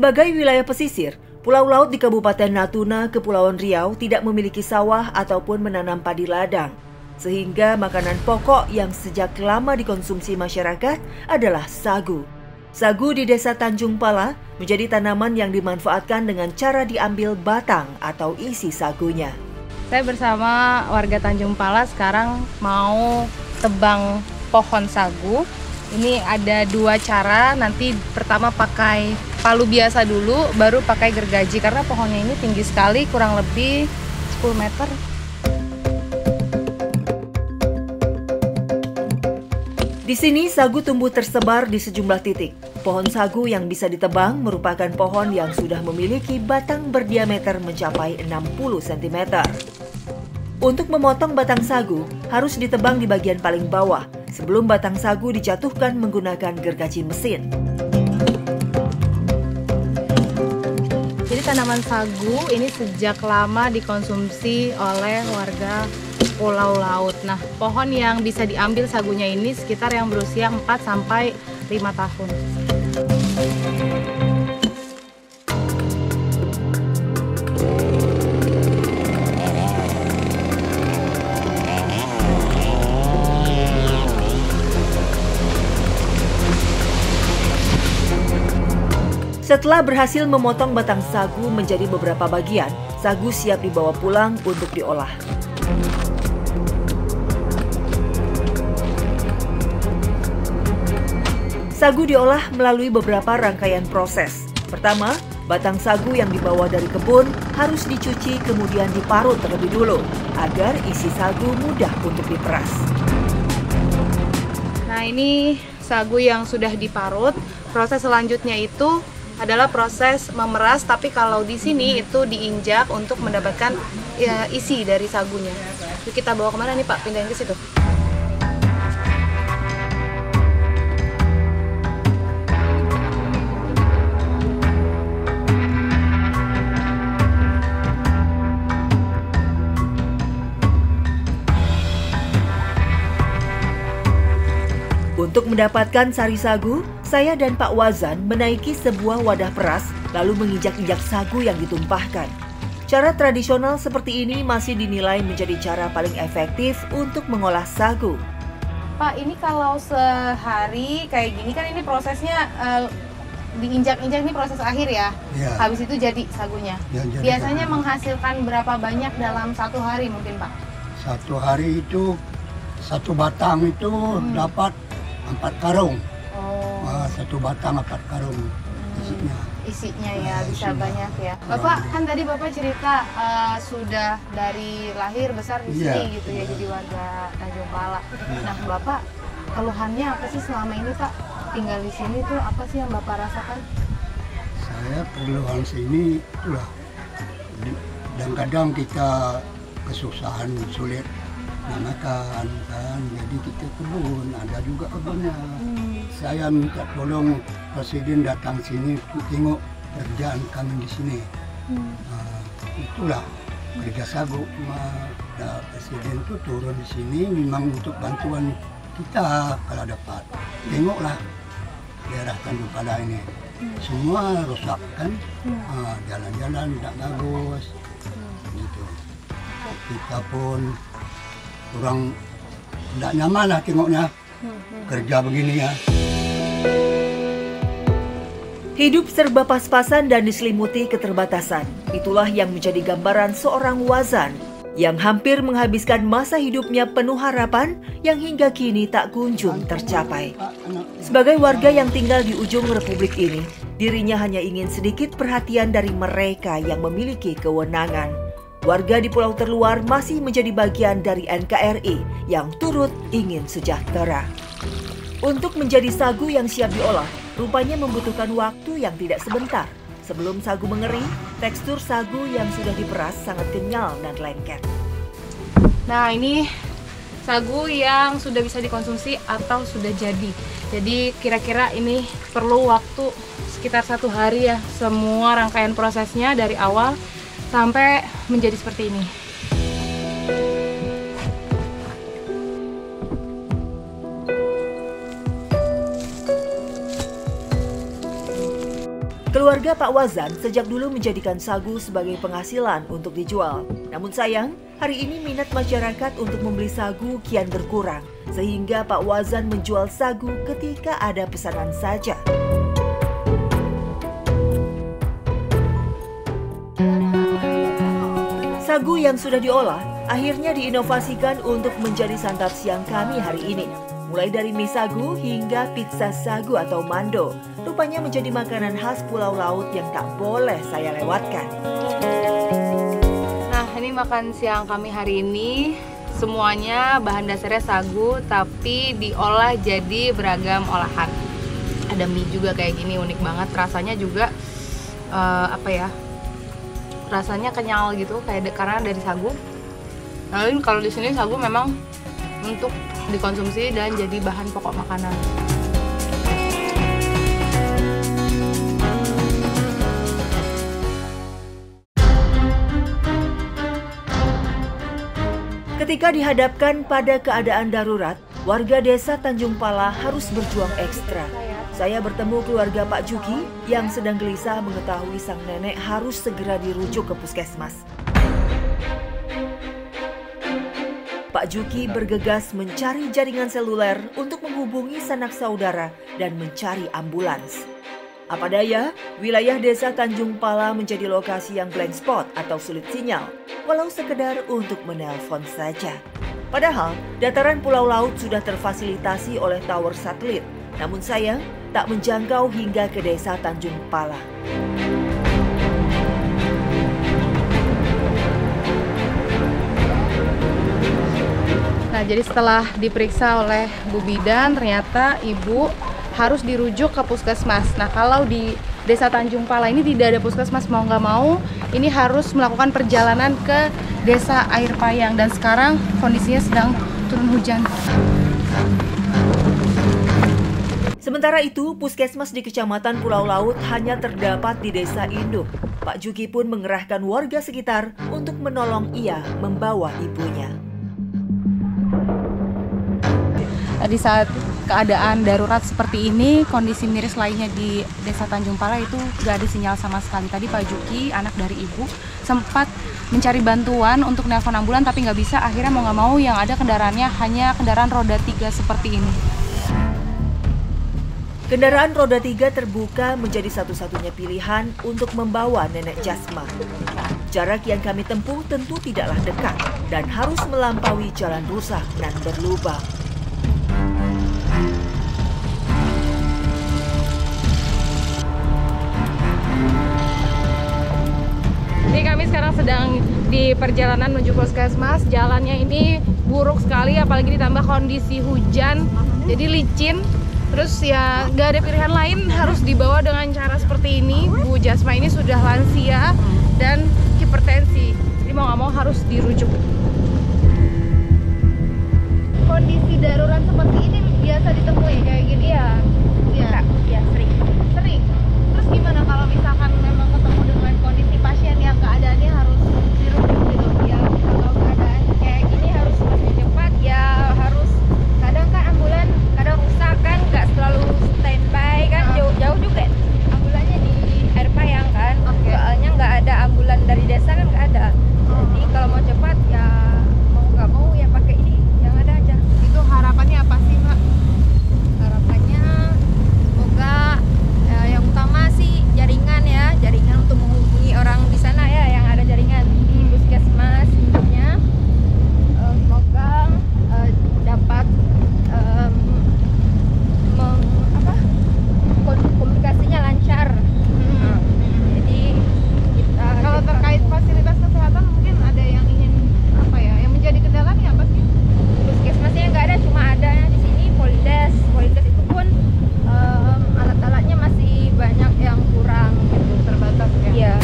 Sebagai wilayah pesisir, pulau laut di Kabupaten Natuna, Kepulauan Riau tidak memiliki sawah ataupun menanam padi ladang. Sehingga makanan pokok yang sejak lama dikonsumsi masyarakat adalah sagu. Sagu di Desa Tanjung Pala menjadi tanaman yang dimanfaatkan dengan cara diambil batang atau isi sagunya. Saya bersama warga Tanjung Pala sekarang mau tebang pohon sagu. Ini ada dua cara, nanti pertama pakai palu biasa dulu, baru pakai gergaji karena pohonnya ini tinggi sekali, kurang lebih 10 meter. Di sini sagu tumbuh tersebar di sejumlah titik. Pohon sagu yang bisa ditebang merupakan pohon yang sudah memiliki batang berdiameter mencapai 60 cm. Untuk memotong batang sagu, harus ditebang di bagian paling bawah, sebelum batang sagu dijatuhkan menggunakan gergaji mesin. Jadi tanaman sagu ini sejak lama dikonsumsi oleh warga Pulau Laut. Nah, pohon yang bisa diambil sagunya ini sekitar yang berusia 4-5 tahun. Setelah berhasil memotong batang sagu menjadi beberapa bagian, sagu siap dibawa pulang untuk diolah. Sagu diolah melalui beberapa rangkaian proses. Pertama, batang sagu yang dibawa dari kebun harus dicuci kemudian diparut terlebih dulu agar isi sagu mudah untuk diperas. Nah, ini sagu yang sudah diparut. Proses selanjutnya itu adalah proses memeras, tapi kalau di sini itu diinjak untuk mendapatkan isi dari sagunya. Yuk kita bawa kemana nih Pak? Pindahin ke situ. Untuk mendapatkan sari sagu, saya dan Pak Wazan menaiki sebuah wadah peras lalu menginjak-injak sagu yang ditumpahkan. Cara tradisional seperti ini masih dinilai menjadi cara paling efektif untuk mengolah sagu. Pak, ini kalau sehari kayak gini kan ini prosesnya diinjak-injak, ini proses akhir ya? Ya. Habis itu jadi sagunya. Ya, biasanya menghasilkan berapa banyak dalam satu hari mungkin Pak? Satu hari itu, satu batang itu dapat 4 karung. Satu batang 4 karung isinya. Isinya ya, bisa banyak ya. Bapak kan tadi Bapak cerita sudah dari lahir besar di sini gitu ya, jadi warga Tanjung Pala. Nah Bapak, keluhannya apa sih selama ini Pak? Tinggal di sini tuh apa sih yang Bapak rasakan? Saya keluhan sini itulah. Kadang-kadang kita kesusahan, sulit makan kan, jadi kita kebun, ada juga kebunnya. Saya minta tolong Presiden datang sini tengok kerjaan kami di sini. Itulah kerja sagu. Presiden itu turun di sini memang untuk bantuan kita kalau dapat. Tengoklah daerah Tanjung Pala ini, semua rusak kan, jalan-jalan tidak bagus, gitu. Kita pun kurang tidak nyaman lah tengoknya kerja begini ya. Hidup serba pas-pasan dan diselimuti keterbatasan. Itulah yang menjadi gambaran seorang Wazan yang hampir menghabiskan masa hidupnya penuh harapan yang hingga kini tak kunjung tercapai. Sebagai warga yang tinggal di ujung republik ini, dirinya hanya ingin sedikit perhatian dari mereka yang memiliki kewenangan. Warga di pulau terluar masih menjadi bagian dari NKRI yang turut ingin sejahtera. Untuk menjadi sagu yang siap diolah, rupanya membutuhkan waktu yang tidak sebentar. Sebelum sagu mengering, tekstur sagu yang sudah diperas sangat kenyal dan lengket. Nah, ini sagu yang sudah bisa dikonsumsi atau sudah jadi. Jadi kira-kira ini perlu waktu sekitar 1 hari ya, semua rangkaian prosesnya dari awal sampai menjadi seperti ini. Keluarga Keluarga Pak Wazan sejak dulu menjadikan sagu sebagai penghasilan untuk dijual. Namun sayang, hari ini minat masyarakat untuk membeli sagu kian berkurang, sehingga Pak Wazan menjual sagu ketika ada pesanan saja. Sagu yang sudah diolah akhirnya diinovasikan untuk menjadi santap siang kami hari ini. Mulai dari mie sagu hingga pizza sagu atau mando, rupanya menjadi makanan khas Pulau Laut yang tak boleh saya lewatkan. Nah, ini makan siang kami hari ini. Semuanya bahan dasarnya sagu, tapi diolah jadi beragam olahan. Ada mie juga kayak gini, unik banget. Rasanya juga rasanya kenyal gitu, karena dari sagu. Lalu kalau di sini sagu memang untuk dikonsumsi dan jadi bahan pokok makanan. Ketika dihadapkan pada keadaan darurat, warga desa Tanjung Pala harus berjuang ekstra. Saya bertemu keluarga Pak Juki yang sedang gelisah mengetahui sang nenek harus segera dirujuk ke puskesmas. Pak Juki bergegas mencari jaringan seluler untuk menghubungi sanak saudara dan mencari ambulans. Apa daya, wilayah desa Tanjung Pala menjadi lokasi yang blank spot atau sulit sinyal, walau sekedar untuk menelpon saja. Padahal, dataran Pulau Laut sudah terfasilitasi oleh tower satelit, namun sayang, tak menjangkau hingga ke desa Tanjung Pala. Nah, jadi setelah diperiksa oleh Bu Bidan, ternyata ibu harus dirujuk ke puskesmas. Nah, kalau di desa Tanjung Pala ini tidak ada puskesmas, mau nggak mau ini harus melakukan perjalanan ke desa Air Payang. Dan sekarang kondisinya sedang turun hujan. Sementara itu, puskesmas di Kecamatan Pulau Laut hanya terdapat di desa Induk. Pak Juki pun mengerahkan warga sekitar untuk menolong ia membawa ibunya. Di saat keadaan darurat seperti ini, kondisi miris lainnya di desa Tanjung Pala itu gak ada sinyal sama sekali. Tadi Pak Juki, anak dari ibu, sempat mencari bantuan untuk nelpon ambulan tapi nggak bisa. Akhirnya mau nggak mau yang ada kendaraannya hanya kendaraan roda 3 seperti ini. Kendaraan roda 3 terbuka menjadi satu-satunya pilihan untuk membawa nenek Jasma. Jarak yang kami tempuh tentu tidaklah dekat dan harus melampaui jalan rusak dan berlubang. Ini kami sekarang sedang di perjalanan menuju puskesmas. Jalannya ini buruk sekali, apalagi ditambah kondisi hujan, jadi licin. Terus ya nggak ada pilihan lain, harus dibawa dengan cara seperti ini. Bu Jasma ini sudah lansia dan hipertensi, jadi mau nggak mau harus dirujuk. Kondisi darurat seperti ini biasa ditemui kayak gini ya? Ya sering. Terus gimana kalau misalkan memang ketemu dengan kondisi pasien yang keadaannya harus dirujuk gitu? Ya kalau keadaan kayak gini harus lebih cepat, ya harus. Kadang kan ambulan kadang rusak kan, nggak selalu standby kan, jauh-jauh juga ambulannya di Air Payang kan. Soalnya nggak ada ambulan dari desa kan, nggak ada. Jadi kalau mau cepat ya mau nggak mau ya pakai ini yang ada aja. Itu harapannya apa sih, Mbak? Harapannya semoga yang utama sih jaringan untuk menghubungi orang di sana ya, yang ada jaringan di puskesmas induknya. Semoga dapat komunikasinya lancar. Jadi kita Kalau terkait fasilitas kesehatan mungkin ada yang ingin yang menjadi kendala nih apa sih? puskesmasnya nggak ada, cuma ada di sini Polides itu pun alat-alatnya masih banyak yang kurang gitu, Terbatas ya. Iya.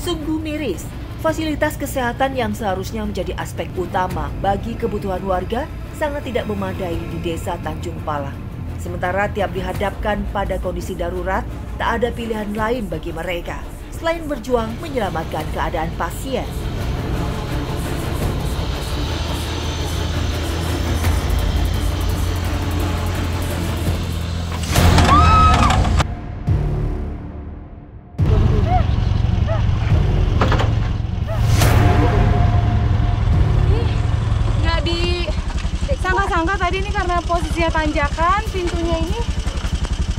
Sungguh miris, fasilitas kesehatan yang seharusnya menjadi aspek utama bagi kebutuhan warga sangat tidak memadai di desa Tanjung Pala. Sementara tiap dihadapkan pada kondisi darurat, tak ada pilihan lain bagi mereka selain berjuang menyelamatkan keadaan pasien. tadi ini karena posisinya tanjakan, pintunya ini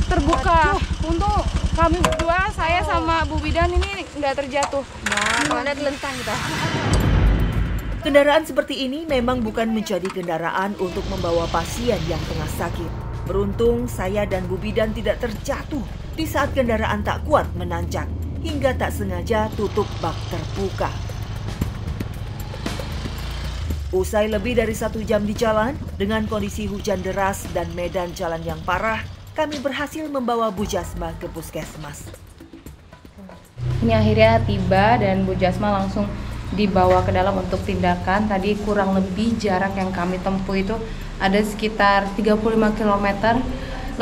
terbuka. Untung kami berdua, saya sama Bu Bidan ini nggak terjatuh. Nah, kalau ada telentang kita. Kendaraan seperti ini memang bukan menjadi kendaraan untuk membawa pasien yang tengah sakit. Beruntung saya dan Bu Bidan tidak terjatuh di saat kendaraan tak kuat menanjak hingga tak sengaja tutup bak terbuka. Usai lebih dari 1 jam di jalan, dengan kondisi hujan deras dan medan jalan yang parah, kami berhasil membawa Bu Jasma ke puskesmas. Ini akhirnya tiba dan Bu Jasma langsung dibawa ke dalam untuk tindakan. Tadi kurang lebih jarak yang kami tempuh itu ada sekitar 35 km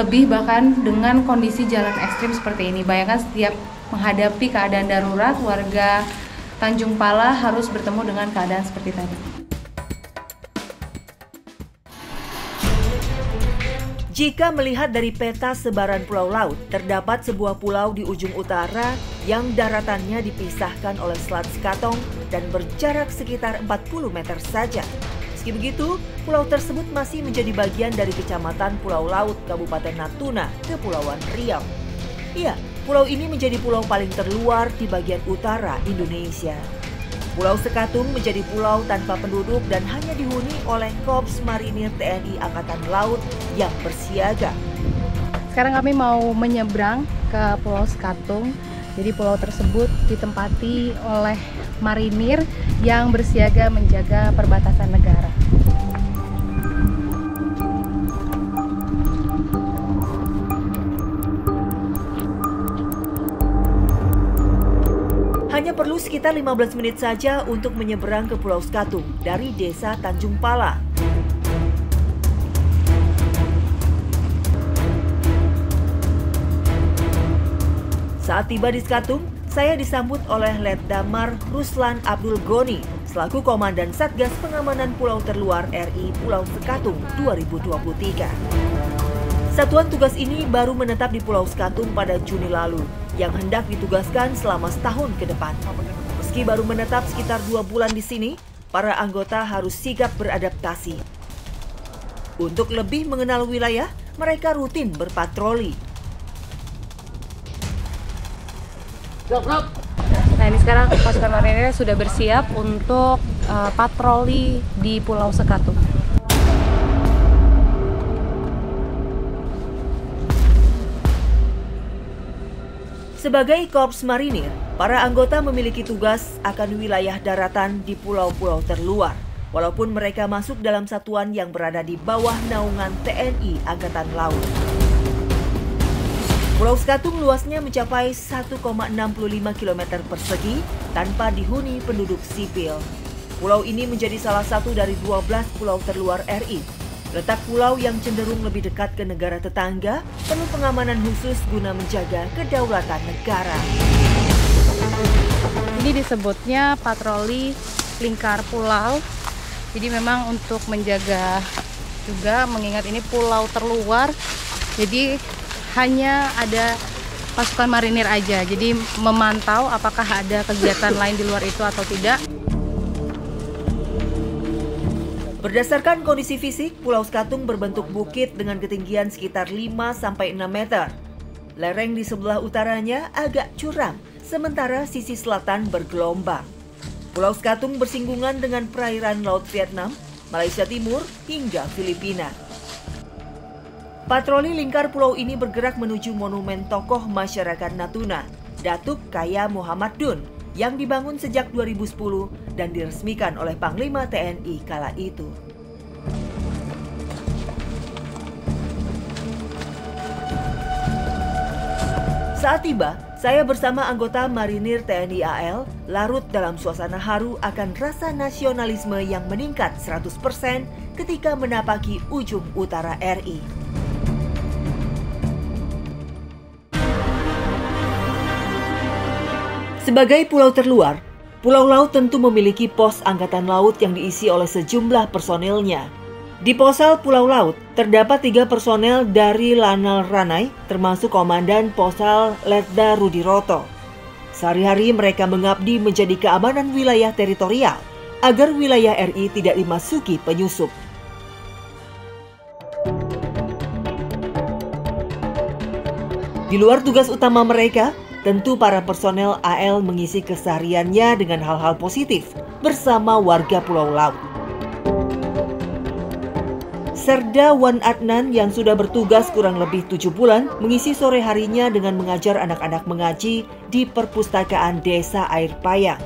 lebih, bahkan dengan kondisi jalan ekstrim seperti ini. Bayangkan setiap menghadapi keadaan darurat, warga Tanjung Pala harus bertemu dengan keadaan seperti tadi. Jika melihat dari peta sebaran pulau laut, terdapat sebuah pulau di ujung utara yang daratannya dipisahkan oleh Selat Sekatong dan berjarak sekitar 40 meter saja. Meski begitu, pulau tersebut masih menjadi bagian dari Kecamatan Pulau Laut, Kabupaten Natuna, Kepulauan Riau. Iya, pulau ini menjadi pulau paling terluar di bagian utara Indonesia. Pulau Sekatung menjadi pulau tanpa penduduk dan hanya dihuni oleh Korps Marinir TNI Angkatan Laut yang bersiaga. Sekarang kami mau menyeberang ke Pulau Sekatung. Jadi pulau tersebut ditempati oleh marinir yang bersiaga menjaga perbatasan negara. Hanya perlu sekitar 15 menit saja untuk menyeberang ke Pulau Sekatung dari Desa Tanjung Pala. Saat tiba di Sekatung, saya disambut oleh Letdamar Ruslan Abdul Goni selaku Komandan Satgas Pengamanan Pulau Terluar RI Pulau Sekatung 2023. Satuan tugas ini baru menetap di Pulau Sekatung pada Juni lalu, yang hendak ditugaskan selama setahun ke depan. Meski baru menetap sekitar 2 bulan di sini, para anggota harus sigap beradaptasi. Untuk lebih mengenal wilayah, mereka rutin berpatroli. Nah, ini sekarang pasukan marinir sudah bersiap untuk patroli di Pulau Sekatung. Sebagai Korps Marinir, para anggota memiliki tugas akan wilayah daratan di pulau-pulau terluar, walaupun mereka masuk dalam satuan yang berada di bawah naungan TNI Angkatan Laut. Pulau Sekatung luasnya mencapai 1,65 km persegi tanpa dihuni penduduk sipil. Pulau ini menjadi salah satu dari 12 pulau terluar RI. Letak pulau yang cenderung lebih dekat ke negara tetangga, penuh pengamanan khusus guna menjaga kedaulatan negara. Ini disebutnya patroli lingkar pulau. Jadi memang untuk menjaga juga, mengingat ini pulau terluar, jadi hanya ada pasukan marinir aja. Jadi memantau apakah ada kegiatan lain di luar itu atau tidak. Berdasarkan kondisi fisik, Pulau Sekatung berbentuk bukit dengan ketinggian sekitar 5-6 meter. Lereng di sebelah utaranya agak curam, sementara sisi selatan bergelombang. Pulau Sekatung bersinggungan dengan perairan Laut Vietnam, Malaysia Timur, hingga Filipina. Patroli lingkar pulau ini bergerak menuju monumen tokoh masyarakat Natuna, Datuk Kaya Muhammad Dun, yang dibangun sejak 2010 dan diresmikan oleh Panglima TNI kala itu. Saat tiba, saya bersama anggota Marinir TNI AL larut dalam suasana haru akan rasa nasionalisme yang meningkat 100% ketika menapaki ujung utara RI. Sebagai pulau terluar, Pulau Laut tentu memiliki pos angkatan laut yang diisi oleh sejumlah personilnya. Di Posal Pulau Laut, terdapat 3 personel dari Lanal Ranai, termasuk Komandan Posal Letda Rudiroto. Sehari-hari mereka mengabdi menjadi keamanan wilayah teritorial, agar wilayah RI tidak dimasuki penyusup. Di luar tugas utama mereka, tentu para personel AL mengisi kesehariannya dengan hal-hal positif bersama warga Pulau Laut. Serda Wan Adnan yang sudah bertugas kurang lebih 7 bulan mengisi sore harinya dengan mengajar anak-anak mengaji di perpustakaan Desa Air Payang.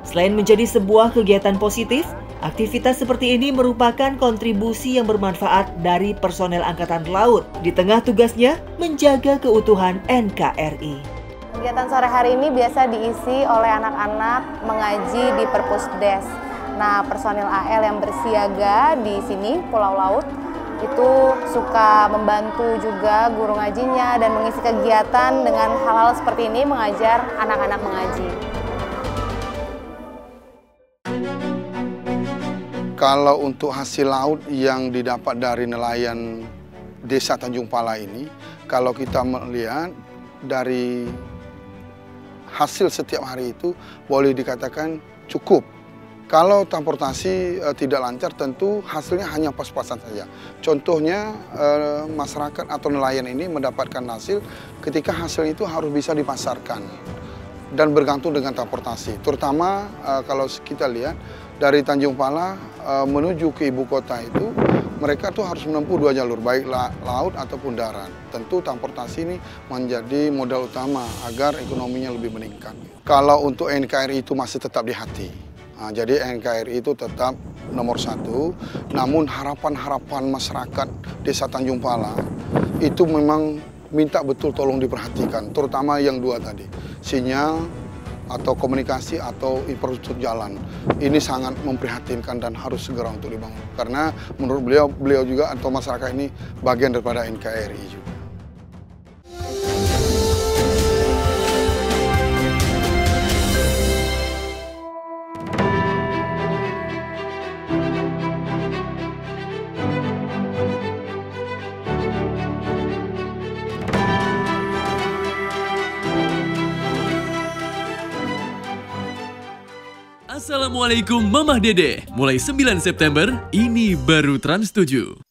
Selain menjadi sebuah kegiatan positif, aktivitas seperti ini merupakan kontribusi yang bermanfaat dari personel Angkatan Laut di tengah tugasnya menjaga keutuhan NKRI. Kegiatan sore hari ini biasa diisi oleh anak-anak mengaji di Perpusdes. Nah, personil AL yang bersiaga di sini, Pulau Laut, itu suka membantu juga guru ngajinya dan mengisi kegiatan dengan hal-hal seperti ini, mengajar anak-anak mengaji. Kalau untuk hasil laut yang didapat dari nelayan Desa Tanjung Pala ini, kalau kita melihat dari hasil setiap hari itu boleh dikatakan cukup. Kalau transportasi tidak lancar, tentu hasilnya hanya pas-pasan saja. Contohnya masyarakat atau nelayan ini mendapatkan hasil ketika hasil itu harus bisa dipasarkan dan bergantung dengan transportasi. Terutama kalau kita lihat dari Tanjung Pala menuju ke ibu kota itu, mereka tuh harus menempuh 2 jalur, baik laut ataupun darat. Tentu transportasi ini menjadi modal utama agar ekonominya lebih meningkat. Kalau untuk NKRI itu masih tetap di hati. Nah, jadi NKRI itu tetap nomor 1, namun harapan-harapan masyarakat Desa Tanjung Pala itu memang minta betul tolong diperhatikan, terutama yang 2 tadi, sinyal atau komunikasi atau infrastruktur jalan. Ini sangat memprihatinkan dan harus segera untuk dibangun, karena menurut beliau juga atau masyarakat ini bagian daripada NKRI juga. Assalamualaikum Mamah Dede. Mulai 9 September, ini baru Trans 7.